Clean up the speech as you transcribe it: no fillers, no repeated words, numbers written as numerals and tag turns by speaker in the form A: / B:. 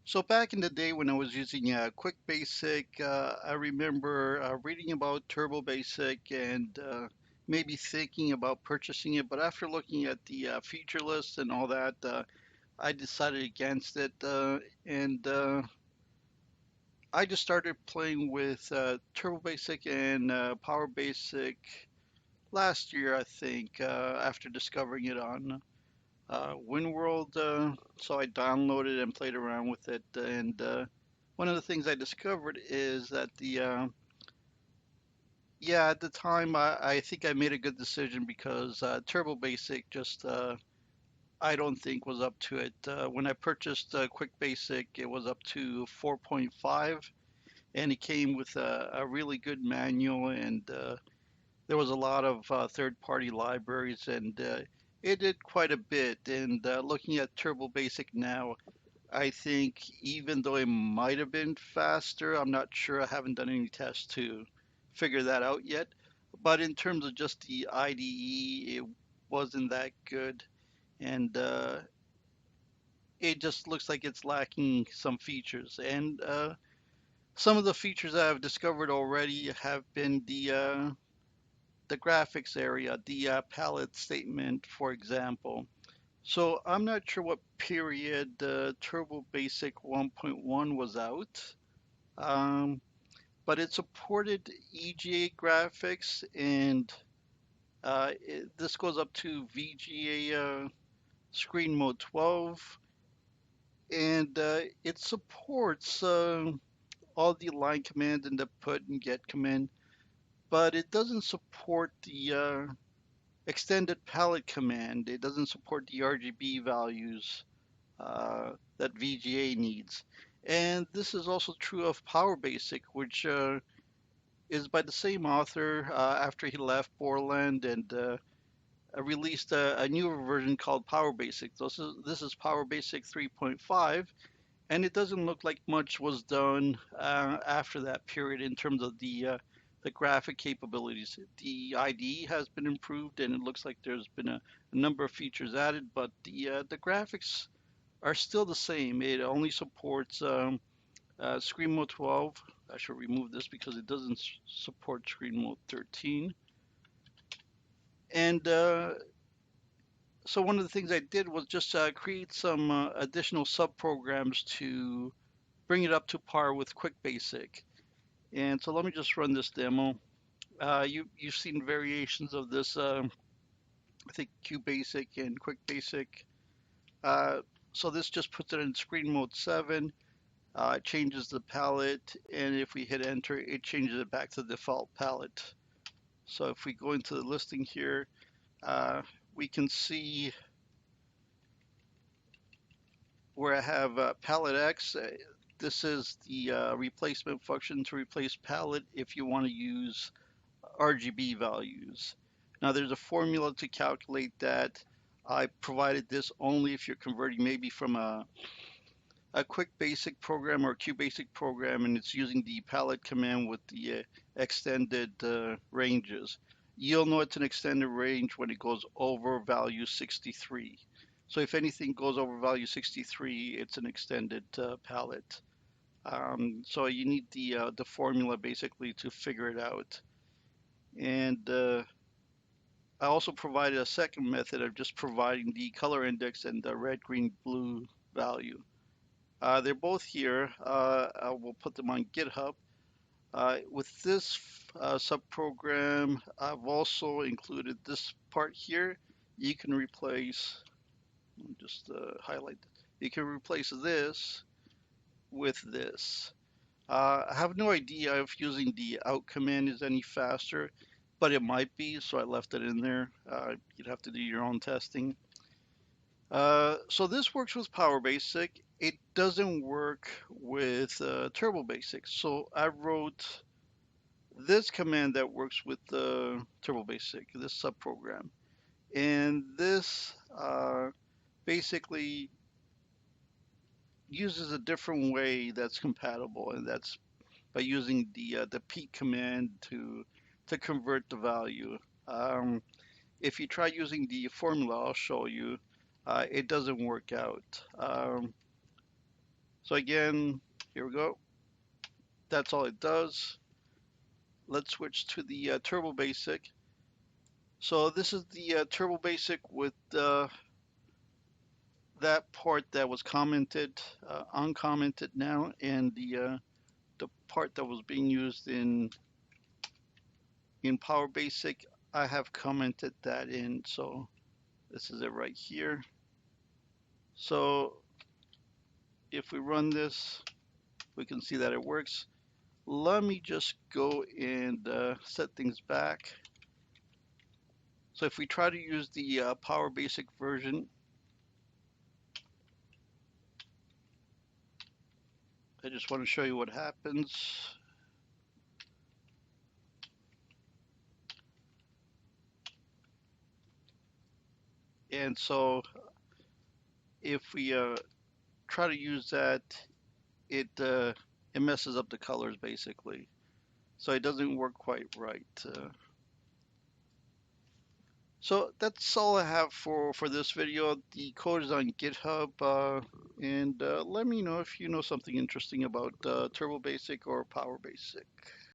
A: So back in the day when I was using Quick Basic, I remember reading about Turbo Basic and maybe thinking about purchasing it. But after looking at the feature list and all that, I decided against it. And I just started playing with Turbo Basic and Power Basic last year, I think, after discovering it on WinWorld. So I downloaded and played around with it. And one of the things I discovered is that yeah, at the time, I think I made a good decision because Turbo Basic just, I don't think was up to it. When I purchased Quick Basic, it was up to 4.5, and it came with a really good manual, and there was a lot of third-party libraries, and it did quite a bit. And looking at Turbo Basic now, I think even though it might have been faster, I'm not sure. I haven't done any tests to figure that out yet. But in terms of just the IDE, it wasn't that good. And it just looks like it's lacking some features. And some of the features I've discovered already have been the graphics area, the palette statement, for example. So I'm not sure what period Turbo Basic 1.1 was out, um, but it supported EGA graphics, and this goes up to VGA screen mode 12, and it supports all the line command and the put and get command, but it doesn't support the extended palette command. It doesn't support the RGB values that VGA needs. And this is also true of Power Basic, which is by the same author after he left Borland and released a newer version called Power Basic. This is Power Basic 3.5, and it doesn't look like much was done after that period in terms of the graphic capabilities. The IDE has been improved, and it looks like there's been a number of features added, but the graphics are still the same. It only supports Screen Mode 12. I should remove this because it doesn't support Screen Mode 13. And so one of the things I did was just create some additional subprograms to bring it up to par with Quick Basic. And so let me just run this demo. You've seen variations of this, I think QBasic and Quick Basic. Uh, so this just puts it in Screen Mode 7. It changes the palette, and if we hit enter, it changes it back to the default palette. So if we go into the listing here, uh, we can see where I have palette X. This is the replacement function to replace palette if you want to use RGB values. Now there's a formula to calculate that. I provided this only if you're converting maybe from a quick basic program or a QBasic program, and it's using the palette command with the extended ranges. You'll know it's an extended range when it goes over value 63. So if anything goes over value 63, it's an extended palette. So you need the formula basically to figure it out. And I also provided a second method of just providing the color index and the red, green, blue value. They're both here. I will put them on GitHub. With this subprogram, I've also included this part here. You can replace, let me just highlight, you can replace this with this. I have no idea if using the out command is any faster, but it might be, so I left it in there. You'd have to do your own testing. So this works with Power Basic. It doesn't work with Turbo Basic. So I wrote this command that works with Turbo Basic, this subprogram. And this basically uses a different way that's compatible, and that's by using the peek command to convert the value. Um, if you try using the formula I'll show you, it doesn't work out. So again, here we go. That's all it does. Let's switch to the Turbo Basic. So this is the Turbo Basic with that part that was commented, uncommented now, and the part that was being used in Power Basic. I have commented that in, so this is it right here. So if we run this, we can see that it works. Let me just go and set things back. So if we try to use the Power Basic version, I just want to show you what happens. And so if we try to use that, it messes up the colors basically. So it doesn't work quite right. So that's all I have for this video. The code is on GitHub, and let me know if you know something interesting about Turbo Basic or Power Basic.